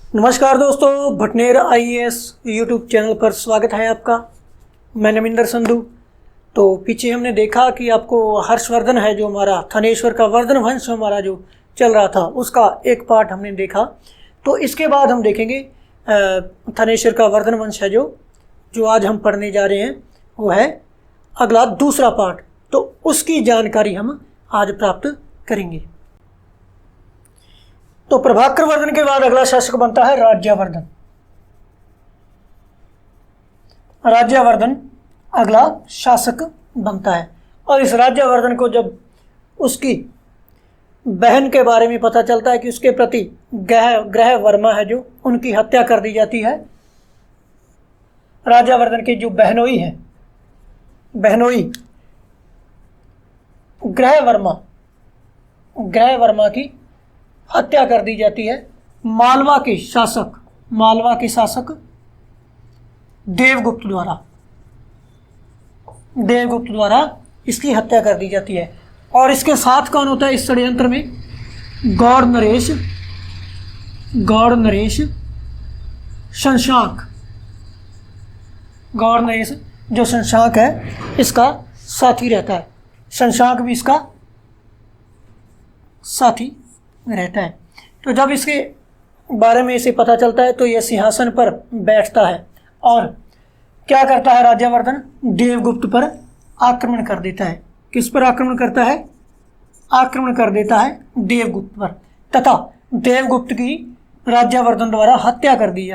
नमस्कार दोस्तों, Bhatner IAS YouTube channel पर स्वागत है आपका। मैं नमिंदर संधू। तो पीछे हमने देखा कि आपको हर्षवर्धन है जो हमारा थानेश्वर का वर्धन वंश हमारा जो चल रहा था उसका एक पार्ट हमने देखा। तो इसके बाद हम देखेंगे थानेश्वर का वर्धन वंश है जो आज हम पढ़ने जा रहे हैं, वो है अगला दूसरा पार्ट। तो उसकी जानकारी हम आज प्राप्त करेंगे। तो प्रभाकर वर्धन के बाद अगला शासक बनता है राज्यवर्धन। राज्यवर्धन अगला शासक बनता है। और इस राज्यवर्धन को जब उसकी बहन के बारे में पता चलता है कि उसके प्रति ग्रह वर्मा है जो उनकी हत्या कर दी जाती है। राज्यवर्धन की जो बहनोई है, बहनोई ग्रह वर्मा की हत्या कर दी जाती है। मालवा के शासक देवगुप्त द्वारा इसकी हत्या कर दी जाती है। और इसके साथ कौन होता है इस षड्यंत्र में? गौड़ नरेश शशांक। गौड़ नरेश जो शशांक है इसका साथी रहता है। शशांक भी इसका साथी रहता है। तो जब इसके बारे में इसे पता चलता है तो यह सिंहासन पर बैठता है और क्या करता है? राज्यवर्धन देवगुप्त पर आक्रमण कर देता है। किस पर आक्रमण करता है? आक्रमण कर देता है देवगुप्त पर, तथा देवगुप्त की राज्यवर्धन द्वारा हत्या कर दी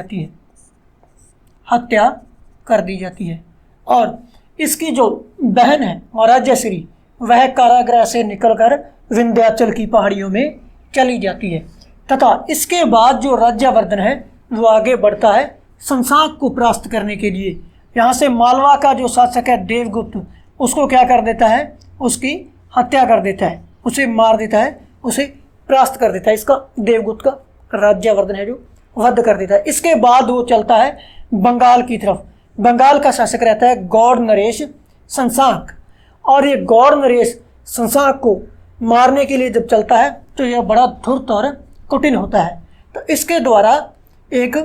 जाती है। और इसकी जो बहन है राज्यश्री, वह कारागृह से निकलकर विंध्याचल की पहाड़ियों में चली जाती है। तथा इसके बाद जो राज्यवर्धन है वो आगे बढ़ता है शशांक को परास्त करने के लिए। यहाँ से मालवा का जो शासक है देवगुप्त, उसको क्या कर देता है? उसकी हत्या कर देता है, उसे मार देता है, उसे परास्त कर देता है। इसका देवगुप्त का राज्यवर्धन है जो वध कर देता है। इसके बाद वो चलता है बंगाल की तरफ। बंगाल का शासक रहता है गौड़ नरेश शशांक। और ये गौड़ नरेश शशांक को मारने के लिए जब चलता है तो यह बड़ा धूर्त और कुटिल होता है। तो इसके द्वारा एक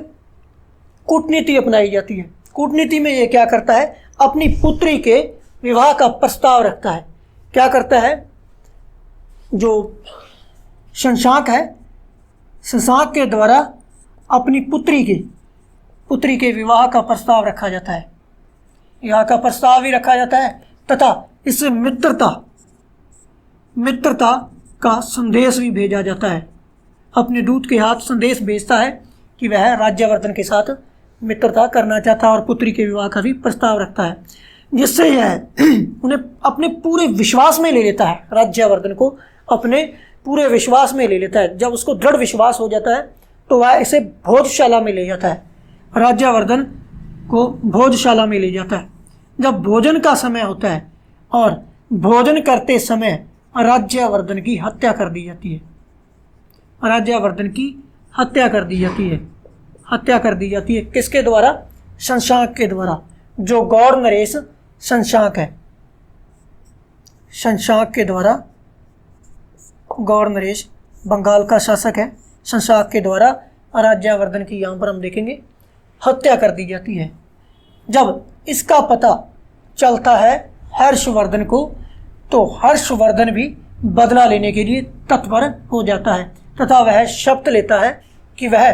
कूटनीति अपनाई जाती है। कूटनीति में ये क्या करता है? अपनी पुत्री के विवाह का प्रस्ताव रखता है। क्या करता है? जो शशांक है, शशांक के द्वारा अपनी पुत्री के विवाह का प्रस्ताव रखा जाता है। विवाह का प्रस्ताव भी रखा जाता है तथा इससे मित्रता का संदेश भी भेजा जाता है। अपने दूत के हाथ संदेश भेजता है कि वह राज्यवर्धन के साथ मित्रता करना चाहता है और पुत्री के विवाह का भी प्रस्ताव रखता है, जिससे यह उन्हें अपने पूरे विश्वास में ले लेता है। राज्यवर्धन को अपने पूरे विश्वास में ले लेता है। जब उसको दृढ़ विश्वास हो जाता है तो वह इसे भोजशाला में ले जाता है। राज्यवर्धन को भोजशाला में ले जाता है। जब भोजन का समय होता है और भोजन करते समय राज्यवर्धन की हत्या कर दी जाती है। हत्या कर दी जाती है किसके द्वारा? शशांक के द्वारा। जो गौड़ नरेश शशांक है, शशांक के द्वारा, गौड़ नरेश बंगाल का शासक है, शशांक के द्वारा राज्यवर्धन की यहाँ पर हम देखेंगे हत्या कर दी जाती है। जब इसका पता चलता है हर्षवर्धन को तो हर्षवर्धन भी बदला लेने के लिए तत्पर हो जाता है तथा वह शपथ लेता है कि वह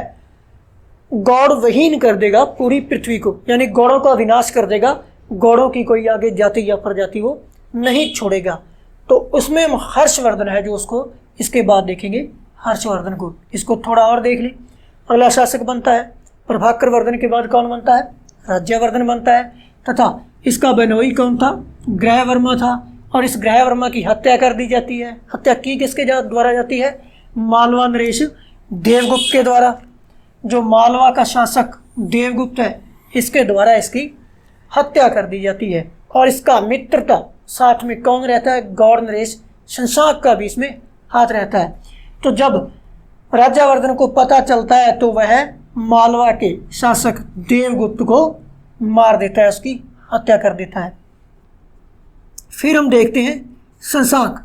गौड़विहीन कर देगा पूरी पृथ्वी को, यानी गौड़ों का विनाश कर देगा। गौड़ों की कोई आगे जाति या प्रजाति वो नहीं छोड़ेगा। तो उसमें हर्षवर्धन है जो उसको इसके बाद देखेंगे हर्षवर्धन को। इसको थोड़ा और देख लें। अगला शासक बनता है प्रभाकर वर्धन के बाद कौन बनता है? राज्यवर्धन बनता है। तथा इसका बहनोई कौन था? ग्रहवर्मा था। और इस ग्रहवर्मा की हत्या कर दी जाती है। हत्या की किसके द्वारा जाती है? मालवा नरेश देवगुप्त के द्वारा। जो मालवा का शासक देवगुप्त है इसके द्वारा इसकी हत्या कर दी जाती है। और इसका मित्रता साथ में कौन रहता है? गौड़ नरेश शशांक का भी इसमें हाथ रहता है। तो जब राज्यवर्धन को पता चलता है तो वह मालवा के शासक देवगुप्त को मार देता है, उसकी हत्या कर देता है। फिर हम देखते हैं शशांक।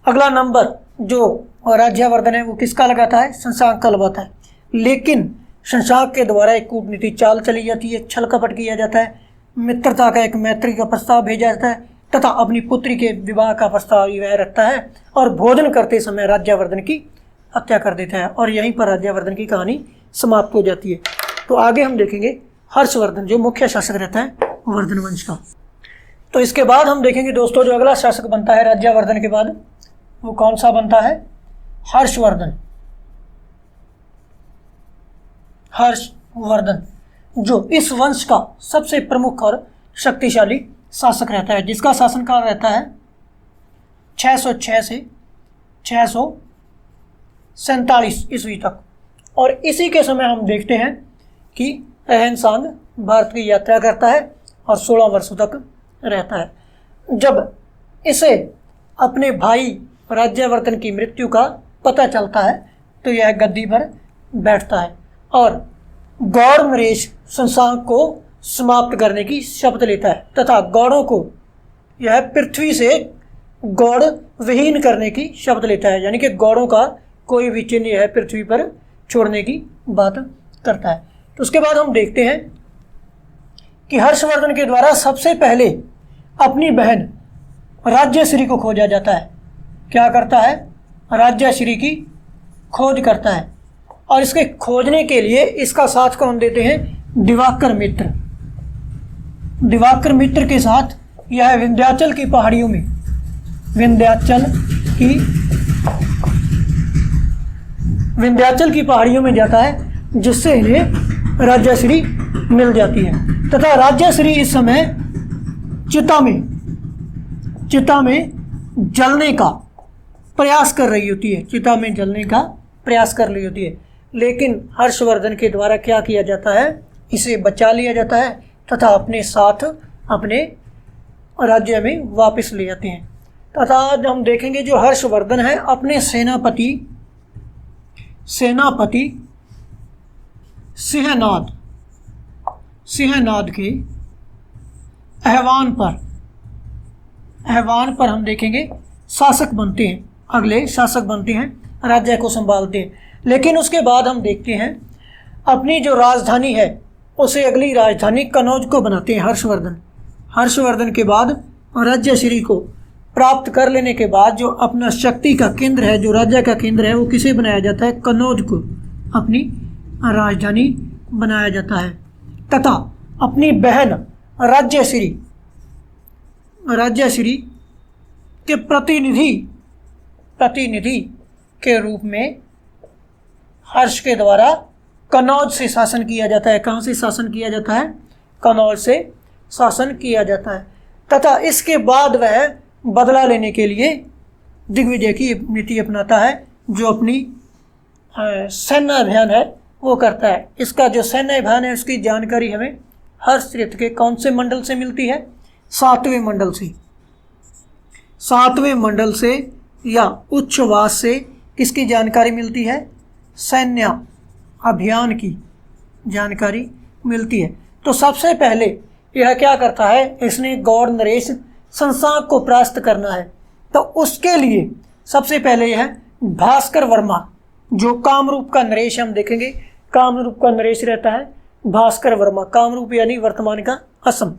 अगला नंबर जो राज्यवर्धन है वो किसका लगाता है? शशांक का लगाता है। लेकिन शशांक के द्वारा एक कूटनीति चाल चली जाती है, छल कपट किया जाता है, मित्रता का एक मैत्री का प्रस्ताव भेजा जाता है तथा अपनी पुत्री के विवाह का प्रस्ताव वह रखता है और भोजन करते समय राज्यवर्धन की हत्या कर देता है और यहीं पर राज्यवर्धन की कहानी समाप्त हो जाती है। तो आगे हम देखेंगे हर्षवर्धन जो मुख्य शासक रहता है वर्धन वंश का। तो इसके बाद हम देखेंगे दोस्तों जो अगला शासक बनता है राज्यवर्धन के बाद वो कौन सा बनता है, हर्षवर्धन। हर्षवर्धन जो इस वंश का सबसे प्रमुख और शक्तिशाली शासक रहता है, जिसका शासनकाल रहता है 606 से 647 ईस्वी तक। और इसी के समय हम देखते हैं कि अहनसांग भारत की यात्रा करता है और 16 वर्षों तक रहता है। जब इसे अपने भाई राज्यवर्धन की मृत्यु का पता चलता है तो यह गद्दी पर बैठता है और गौड़ नरेश शशांक को समाप्त करने की शपथ लेता है तथा गौड़ों को यह पृथ्वी से गौड़ विहीन करने की शपथ लेता है, यानी कि गौड़ों का कोई भी चिन्ह यह पृथ्वी पर छोड़ने की बात करता है। तो उसके बाद हम देखते हैं कि हर्षवर्धन के द्वारा सबसे पहले अपनी बहन राज्यश्री को खोजा जाता है। क्या करता है, राज्यश्री की खोज करता है और इसके खोजने के लिए इसका साथ कौन देते हैं, दिवाकर मित्र। दिवाकर मित्र के साथ यह विंध्याचल की पहाड़ियों में विंध्याचल की पहाड़ियों में जाता है जिससे इन्हें राज्यश्री मिल जाती है तथा राज्यश्री इस समय चिता में जलने का प्रयास कर रही होती है, चिता में जलने का प्रयास कर रही होती है। लेकिन हर्षवर्धन के द्वारा क्या किया जाता है, इसे बचा लिया जाता है तथा अपने साथ अपने राज्य में वापस ले जाते हैं। तथा आज हम देखेंगे जो हर्षवर्धन है अपने सेनापति सिंहनाद के आह्वान पर हम देखेंगे शासक बनते हैं, अगले शासक बनते हैं, राज्य को संभालते हैं। लेकिन उसके बाद हम देखते हैं अपनी जो राजधानी है उसे अगली राजधानी कनौज को बनाते हैं हर्षवर्धन के बाद राज्यश्री को प्राप्त कर लेने के बाद जो अपना शक्ति का केंद्र है, जो राज्य का केंद्र है, वो किसे बनाया जाता है, कनौज को अपनी राजधानी बनाया जाता है तथा अपनी बहन राज्यश्री के प्रतिनिधि के रूप में हर्ष के द्वारा कनौज से शासन किया जाता है। कहाँ से शासन किया जाता है, कनौज से शासन किया जाता है तथा इसके बाद वह बदला लेने के लिए दिग्विजय की नीति अपनाता है, जो अपनी सैन्य अभियान है वो करता है। इसका जो सैन्य अभियान है उसकी जानकारी हमें हर्षचरित्र के कौन से मंडल से मिलती है, 7वें मंडल से या उच्छ्वास से किसकी जानकारी मिलती है, सैन्य अभियान की जानकारी मिलती है। तो सबसे पहले यह क्या करता है, इसने गौड़ नरेश शशांक को परास्त करना है। तो उसके लिए सबसे पहले यह भास्कर वर्मा जो कामरूप का नरेश, हम देखेंगे कामरूप का नरेश रहता है भास्कर वर्मा, कामरूप यानी वर्तमान का असम,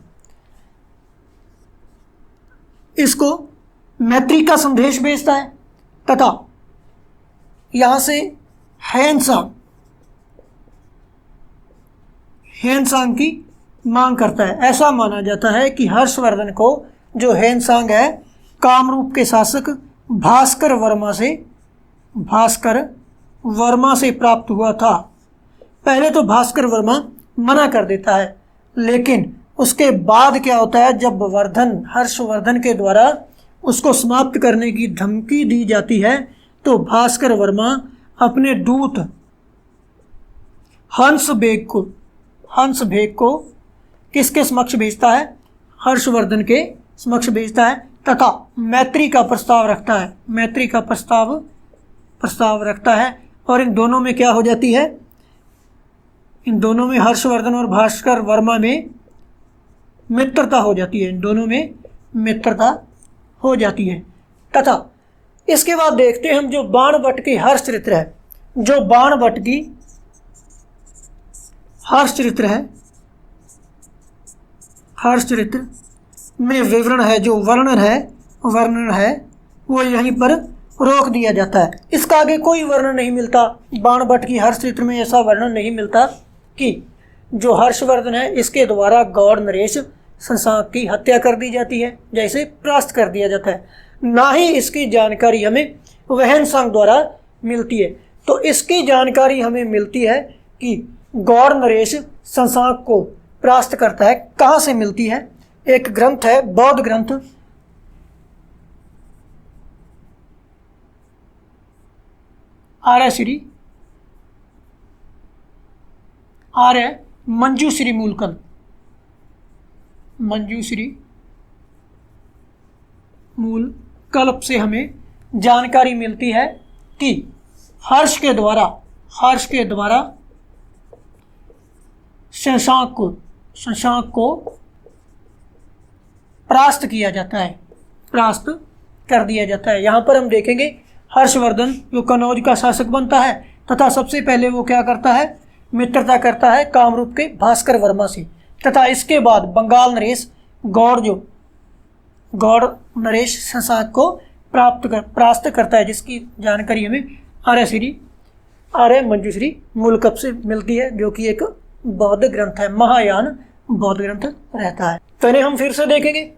इसको मैत्री का संदेश भेजता है तथा यहां से हेनसांग की मांग करता है। ऐसा माना जाता है कि हर्षवर्धन को जो हेनसांग है कामरूप के शासक भास्कर वर्मा से प्राप्त हुआ था। पहले तो भास्कर वर्मा मना कर देता है, लेकिन उसके बाद क्या होता है, जब हर्षवर्धन के द्वारा उसको समाप्त करने की धमकी दी जाती है तो भास्कर वर्मा अपने दूत हंस बेग को किसके समक्ष भेजता है, हर्षवर्धन के समक्ष भेजता है तथा मैत्री का प्रस्ताव रखता है। और इन दोनों में क्या हो जाती है, इन दोनों में हर्षवर्धन और भास्कर वर्मा में मित्रता हो जाती है, इन दोनों में मित्रता हो जाती है। तथा इसके बाद देखते हैं हम जो बाणभट्ट की हर्षचरित्र है, जो बाणभट्ट की हर्षचरित्र है, हर्षचरित्र में विवरण है, जो वर्णन है वो यहीं पर रोक दिया जाता है। इसका आगे कोई वर्णन नहीं मिलता। बाणभट्ट की हर्षचरित्र में ऐसा वर्णन नहीं मिलता कि जो हर्षवर्धन है इसके द्वारा गौड़ नरेश शशांक की हत्या कर दी जाती है, जैसे परास्त कर दिया जाता है। ना ही इसकी जानकारी हमें वहनसांग द्वारा मिलती है। तो इसकी जानकारी हमें मिलती है कि गौड़ नरेश शशांक को परास्त करता है। कहाँ से मिलती है? एक ग्रंथ है, बौद्ध ग्रंथ, आर्य मंजूश्री मूलकल्प, मंजूश्री मूलकल्प से हमें जानकारी मिलती है कि हर्ष के द्वारा शशांक को परास्त किया जाता है, परास्त कर दिया जाता है। यहाँ पर हम देखेंगे हर्षवर्धन जो कनौज का शासक बनता है तथा सबसे पहले वो क्या करता है? मित्रता करता है कामरूप के भास्कर वर्मा से, तथा इसके बाद बंगाल नरेश गौड़ नरेश शशांक को परास्त करता है, जिसकी जानकारी हमें आर्य मंजूश्री मूलकल्प से मिलती है, जो कि एक बौद्ध ग्रंथ है, महायान बौद्ध ग्रंथ रहता है। तो इन्हें हम फिर से देखेंगे।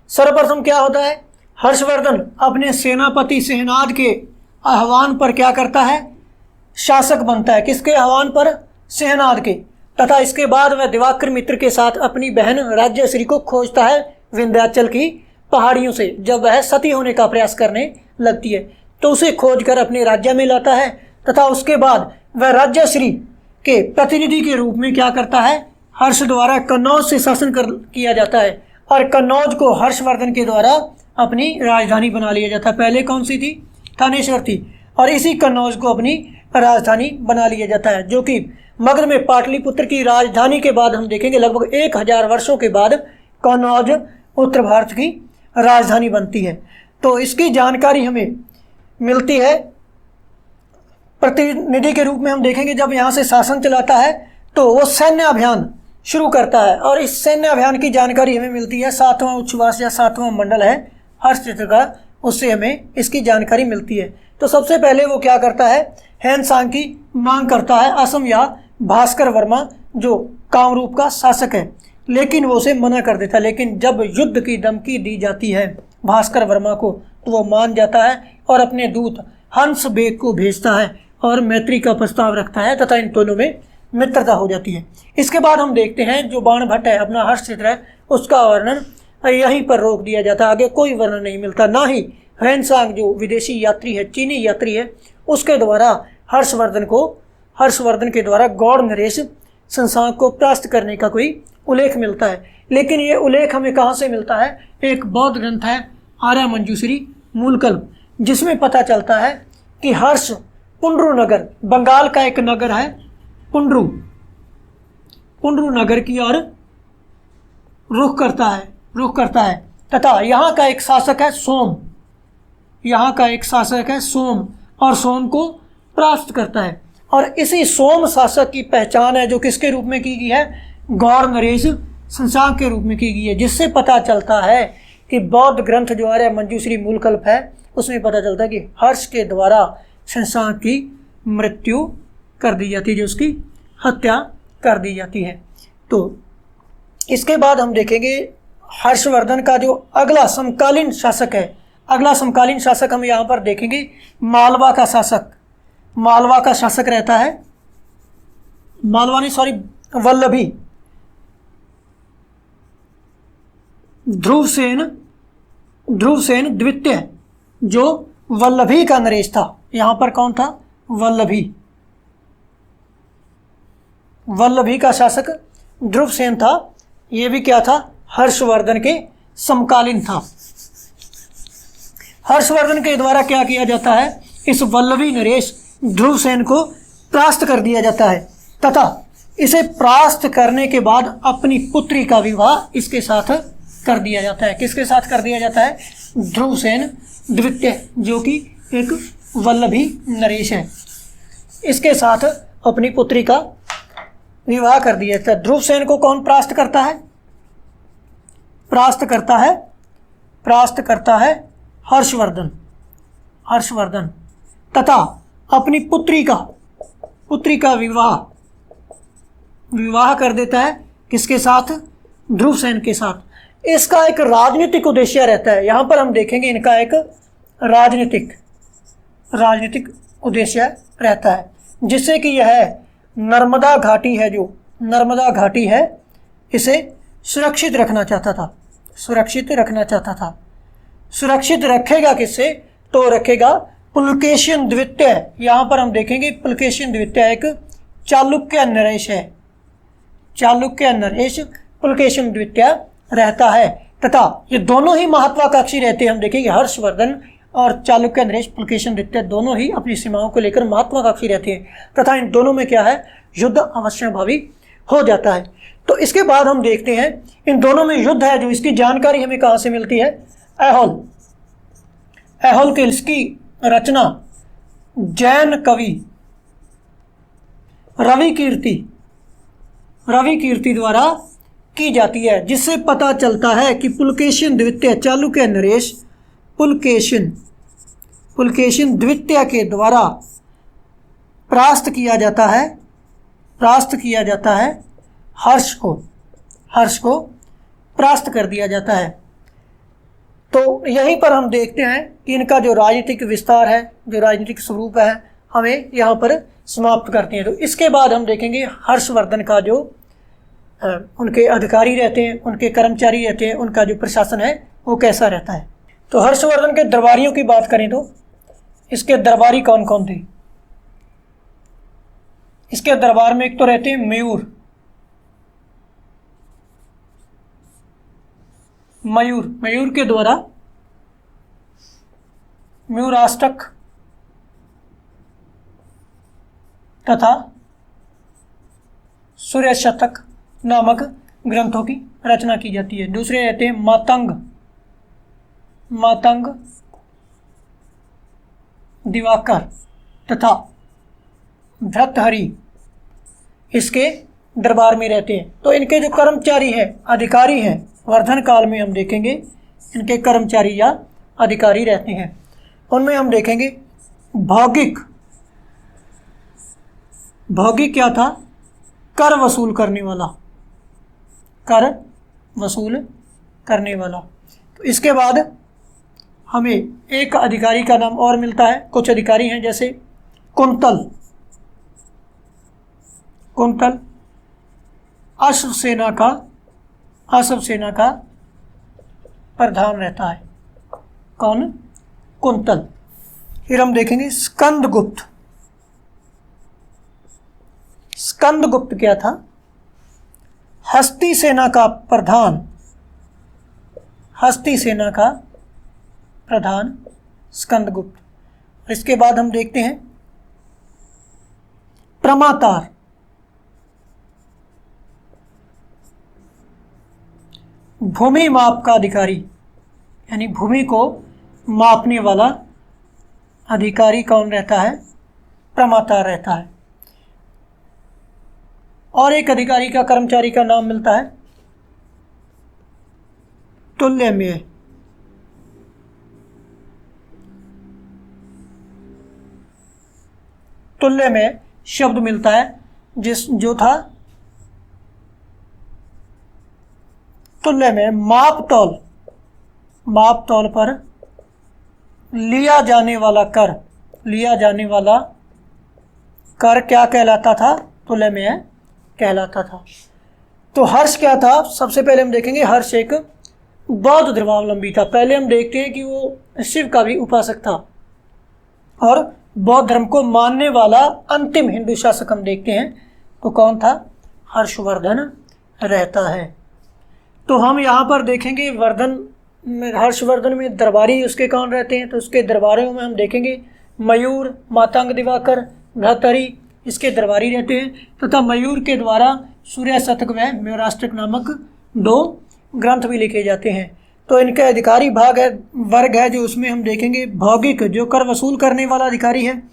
सर्वप्रथम क्या होता है? हर्षवर्धन अपने सेनापति सेहनाद के आह्वान पर क्या करता है? शासक बनता है। किसके आह्वान पर? सेहनाद के। तथा इसके बाद वह दिवाकर मित्र के साथ अपनी बहन राज्यश्री को खोजता है विंध्याचल की पहाड़ियों से। जब वह सती होने का प्रयास करने लगती है तो उसे खोजकर अपने राज्य में लाता है, तथा उसके बाद वह राज्यश्री के प्रतिनिधि के रूप में क्या करता है? हर्ष द्वारा कन्नौज से शासन किया जाता है, और कन्नौज को हर्षवर्धन के द्वारा अपनी राजधानी बना लिया जाता है। पहले कौन सी थी? थानेश्वर थी, और इसी कन्नौज को अपनी राजधानी बना लिया जाता है, जो कि मगध में पाटलिपुत्र की राजधानी के बाद हम देखेंगे लगभग 1000 वर्षों के बाद कन्नौज उत्तर भारत की राजधानी बनती है। तो इसकी जानकारी हमें मिलती है प्रतिनिधि के रूप में। हम देखेंगे जब यहाँ से शासन चलाता है तो वो सैन्य अभियान शुरू करता है, और इस सैन्य अभियान की जानकारी हमें मिलती है 7वां उच्छ्वास या 7वां मंडल है हर्षचरित्र का, उससे हमें इसकी जानकारी मिलती है। तो सबसे पहले वो क्या करता है? वहनसांग की मांग करता है असम या भास्कर वर्मा जो कामरूप का शासक है, लेकिन वो उसे मना कर देता है। लेकिन जब युद्ध की धमकी दी जाती है भास्कर वर्मा को तो वो मान जाता है और अपने दूत हंस बेग को भेजता है और मैत्री का प्रस्ताव रखता है, तथा इन दोनों में मित्रता हो जाती है। इसके बाद हम देखते हैं जो बाणभट्ट है अपना हर्षचरित्र है उसका वर्णन यहीं पर रोक दिया जाता है, आगे कोई वर्णन नहीं मिलता। ना ही वहनसांग जो विदेशी यात्री है, चीनी यात्री है, उसके द्वारा हर्षवर्धन के द्वारा गौड़ नरेश शशांक को परास्त करने का कोई उल्लेख मिलता है। लेकिन ये उल्लेख हमें कहाँ से मिलता है? एक बौद्ध ग्रंथ है आर्य मंजूश्री मूलकल्प, जिसमें पता चलता है कि हर्ष पुंड्रू नगर, बंगाल का एक नगर है पुंड्रू नगर की ओर रुख करता है तथा यहाँ का एक शासक है सोम, और सोम को परास्त करता है। और इसी सोम शासक की पहचान है जो किसके रूप में की गई है? गौड़ नरेश शशांक के रूप में की गई है, जिससे पता चलता है कि बौद्ध ग्रंथ जो आर्य मंजूश्री मूलकल्प है उसमें पता चलता है कि हर्ष के द्वारा शशांक की मृत्यु कर दी जाती है, जो उसकी हत्या कर दी जाती है। तो इसके बाद हम देखेंगे हर्षवर्धन का जो अगला समकालीन शासक है, हम यहाँ पर देखेंगे मालवा का शासक रहता है, वल्लभी ध्रुवसेन द्वितीय जो वल्लभी का नरेश था। यहाँ पर कौन था? वल्लभी का शासक ध्रुवसेन था। ये भी क्या था? हर्षवर्धन के समकालीन था। हर्षवर्धन के द्वारा क्या किया जाता है? इस वल्लभी नरेश ध्रुवसेन को परास्त कर दिया जाता है, तथा इसे परास्त करने के बाद अपनी पुत्री का विवाह इसके साथ कर दिया जाता है। किसके साथ कर दिया जाता है? ध्रुवसेन द्वितीय जो कि एक वल्लभी नरेश है, इसके साथ अपनी पुत्री का विवाह कर दिया था। ध्रुवसेन को कौन परास्त करता है? परास्त करता है हर्षवर्धन तथा अपनी पुत्री का विवाह कर देता है। किसके साथ? ध्रुवसेन के साथ। इसका एक राजनीतिक उद्देश्य रहता है। यहाँ पर हम देखेंगे इनका एक राजनीतिक उद्देश्य रहता है, जिससे कि यह नर्मदा घाटी है इसे सुरक्षित रखना चाहता था। सुरक्षित रखेगा किससे? तो रखेगा पुलकेशिन द्वितीय। यहाँ पर हम देखेंगे पुलकेशिन द्वितीय एक चालुक्य नरेश है। पुलकेशिन द्वितीय रहता है तथा ये दोनों ही महत्वाकांक्षी रहते हैं। हम देखेंगे हर्षवर्धन और चालुक्य नरेश, पुलकेशिन द्वितीय दोनों ही अपनी सीमाओं को लेकर महत्वाकांक्षी रहते हैं तथा इन दोनों में क्या है? युद्ध अवश्यंभावी हो जाता है। तो इसके बाद हम देखते हैं इन दोनों में युद्ध है जो, इसकी जानकारी हमें कहाँ से मिलती है? ऐहोल के इसकी रचना जैन कवि रवि कीर्ति द्वारा की जाती है, जिससे पता चलता है कि पुलकेशिन द्वितीय चालुक्य नरेश पुलकेशिन द्वितीय के द्वारा परास्त किया जाता है। हर्ष को परास्त कर दिया जाता है। तो यहीं पर हम देखते हैं कि इनका जो राजनीतिक विस्तार है, जो राजनीतिक स्वरूप है, हमें यहाँ पर समाप्त करते हैं। तो इसके बाद हम देखेंगे हर्षवर्धन का जो उनके अधिकारी रहते हैं, उनके कर्मचारी रहते हैं, उनका जो प्रशासन है वो कैसा रहता है। तो हर्षवर्धन के दरबारियों की बात करें तो इसके दरबारी कौन कौन थे? इसके दरबार में एक तो रहते हैं मयूर के द्वारा मयूराष्टक तथा सूर्य शतक नामक ग्रंथों की रचना की जाती है। दूसरे रहते हैं मातंग दिवाकर तथा भर्तृहरि, इसके दरबार में रहते हैं। तो इनके जो कर्मचारी हैं, अधिकारी हैं, वर्धन काल में हम देखेंगे इनके कर्मचारी या अधिकारी रहते हैं। उनमें हम देखेंगे भौगिक क्या था? कर वसूल करने वाला। तो इसके बाद हमें एक अधिकारी का नाम और मिलता है। कुछ अधिकारी हैं जैसे कुंतल अश्व सेना का प्रधान रहता है। कौन? कुंतल। फिर हम देखेंगे स्कंदगुप्त क्या था? हस्ती सेना का प्रधान स्कंदगुप्त। इसके बाद हम देखते हैं प्रमातार। भूमि माप का अधिकारी, यानी भूमि को मापने वाला अधिकारी कौन रहता है? प्रमातार रहता है। और एक अधिकारी का, कर्मचारी का नाम मिलता है तुल्यमेय। तुल्यमेय शब्द मिलता है जो था तुल्यमेय माप तौल पर लिया जाने वाला कर क्या कहलाता था? तुल्यमेय कहलाता था। तो हर्ष क्या था? सबसे पहले हम देखेंगे हर्ष एक बौद्ध धर्मावलंबी था। पहले हम देखते हैं कि वो शिव का भी उपासक था और बौद्ध धर्म को मानने वाला अंतिम हिंदू शासक हम देखते हैं। तो कौन था? हर्षवर्धन रहता है। तो हम यहाँ पर देखेंगे हर्षवर्धन में दरबारी उसके कौन रहते हैं? तो उसके दरबारों में हम देखेंगे मयूर, मातंग दिवाकर, भर्तृहरि, इसके दरबारी रहते हैं तथा मयूर के द्वारा सूर्य शतक व मयूराष्टक नामक 2 ग्रंथ भी लिखे जाते हैं। तो इनके अधिकारी वर्ग है जो उसमें हम देखेंगे भौगिक, जो कर वसूल करने वाला अधिकारी है,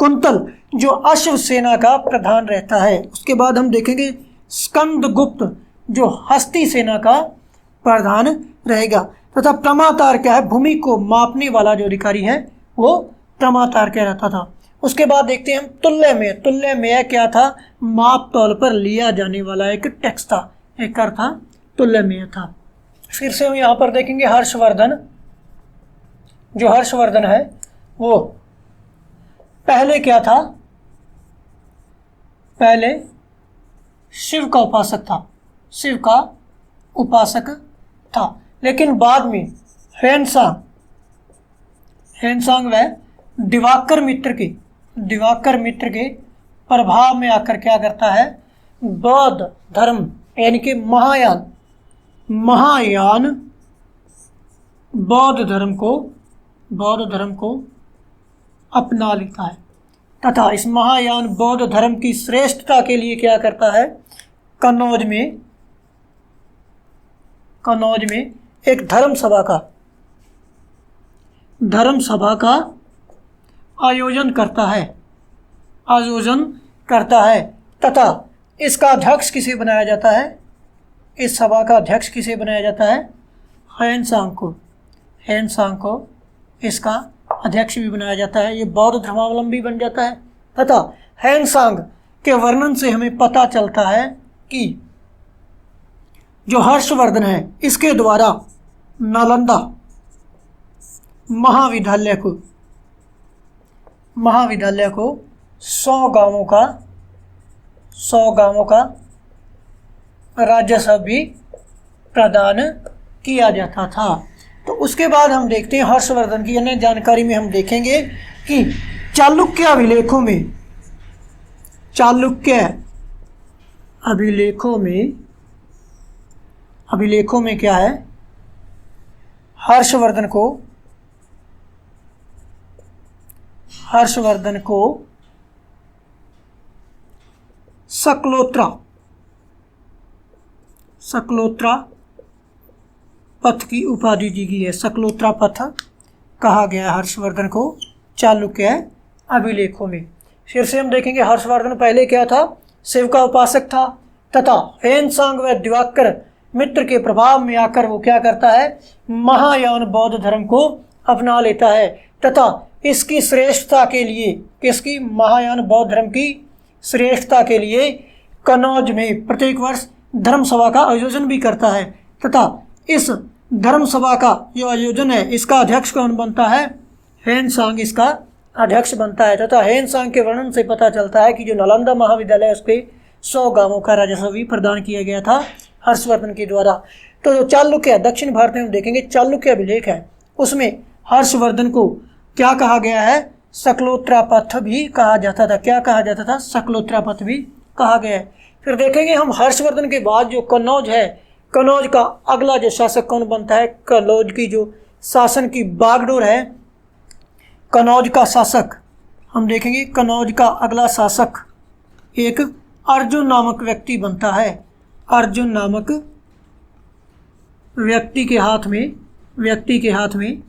कुंतल जो अश्व सेना का प्रधान रहता है। उसके बाद हम देखेंगे स्कंदगुप्त जो हस्ती सेना का प्रधान रहेगा। तथा प्रमातार क्या है, भूमि को मापने वाला जो अधिकारी है वो प्रमातार क्या रहता था। उसके बाद देखते हैं हम तुल्यमेय। तुल्यमेय क्या था, माप तौल पर लिया जाने वाला एक टैक्स था, एक कर था, तुल्यमेय था। फिर से हम यहाँ पर देखेंगे हर्षवर्धन। जो हर्षवर्धन है वो पहले क्या था, पहले शिव का उपासक था, शिव का उपासक था। लेकिन बाद में हेनसांग व दिवाकर मित्र के प्रभाव में आकर क्या करता है, बौद्ध धर्म यानी कि महायान बौद्ध धर्म को अपना लेता है। तथा इस महायान बौद्ध धर्म की श्रेष्ठता के लिए क्या करता है, कन्नौज में एक धर्म सभा का आयोजन करता है। तथा इसका अध्यक्ष किसे बनाया जाता है, इस सभा का अध्यक्ष किसे बनाया जाता है, हेनसांग को इसका अध्यक्ष भी बनाया जाता है। ये बौद्ध धर्मावलंबी बन जाता है। तथा हेनसांग के वर्णन से हमें पता चलता है कि जो हर्षवर्धन है इसके द्वारा नालंदा महाविद्यालय को 100 गांवों का राजस्व भी प्रदान किया जाता था। तो उसके बाद हम देखते हैं हर्षवर्धन की अन्य जानकारी में हम देखेंगे कि चालुक्य अभिलेखों में क्या है, हर्षवर्धन को सकलोत्रा पथ की उपाधि दी गई है। सकलोत्रा पथ कहा गया है हर्षवर्धन को चालुक्य अभिलेखों में। फिर से हम देखेंगे हर्षवर्धन पहले क्या था, शिव का उपासक था। तथा हेनसांग व दिवाकर मित्र के प्रभाव में आकर वो क्या करता है, महायान बौद्ध धर्म को अपना लेता है। तथा इसकी श्रेष्ठता के लिए, किसकी, महायान बौद्ध धर्म की श्रेष्ठता के लिए कन्नौज में प्रत्येक वर्ष धर्म सभा का आयोजन भी करता है। तथा इस धर्म सभा का जो आयोजन है इसका अध्यक्ष कौन बनता है, हेनसांग इसका अध्यक्ष बनता है। तथा हेनसांग के वर्णन से पता चलता है कि जो नालंदा महाविद्यालय उसके 100 गांवों का राजस्व भी प्रदान किया गया था हर्षवर्धन के द्वारा। तो जो चालुक्य दक्षिण भारत में हम देखेंगे चालुक्य अभिलेख है, उसमें हर्षवर्धन को क्या कहा गया है, सकलोत्रा पथ भी कहा जाता था। क्या कहा जाता था, सकलोत्रा पथ भी कहा गया है। फिर देखेंगे हम हर्षवर्धन के बाद जो कन्नौज है, कन्नौज का अगला जो शासक कौन बनता है, कन्नौज की जो शासन की बागडोर है, कन्नौज का शासक हम देखेंगे, कन्नौज का अगला शासक एक अर्जुन नामक व्यक्ति बनता है। अर्जुन नामक व्यक्ति के हाथ में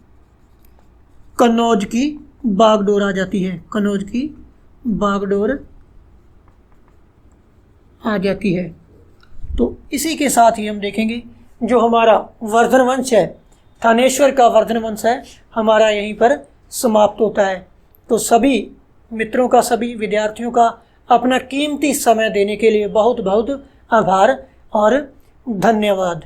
कन्नौज की बागडोर आ जाती है, कन्नौज की बागडोर आ जाती है। तो इसी के साथ ही हम देखेंगे जो हमारा वर्धन वंश है, थानेश्वर का वर्धन वंश है, हमारा यहीं पर समाप्त होता है। तो सभी मित्रों का, सभी विद्यार्थियों का अपना कीमती समय देने के लिए बहुत बहुत आभार और धन्यवाद।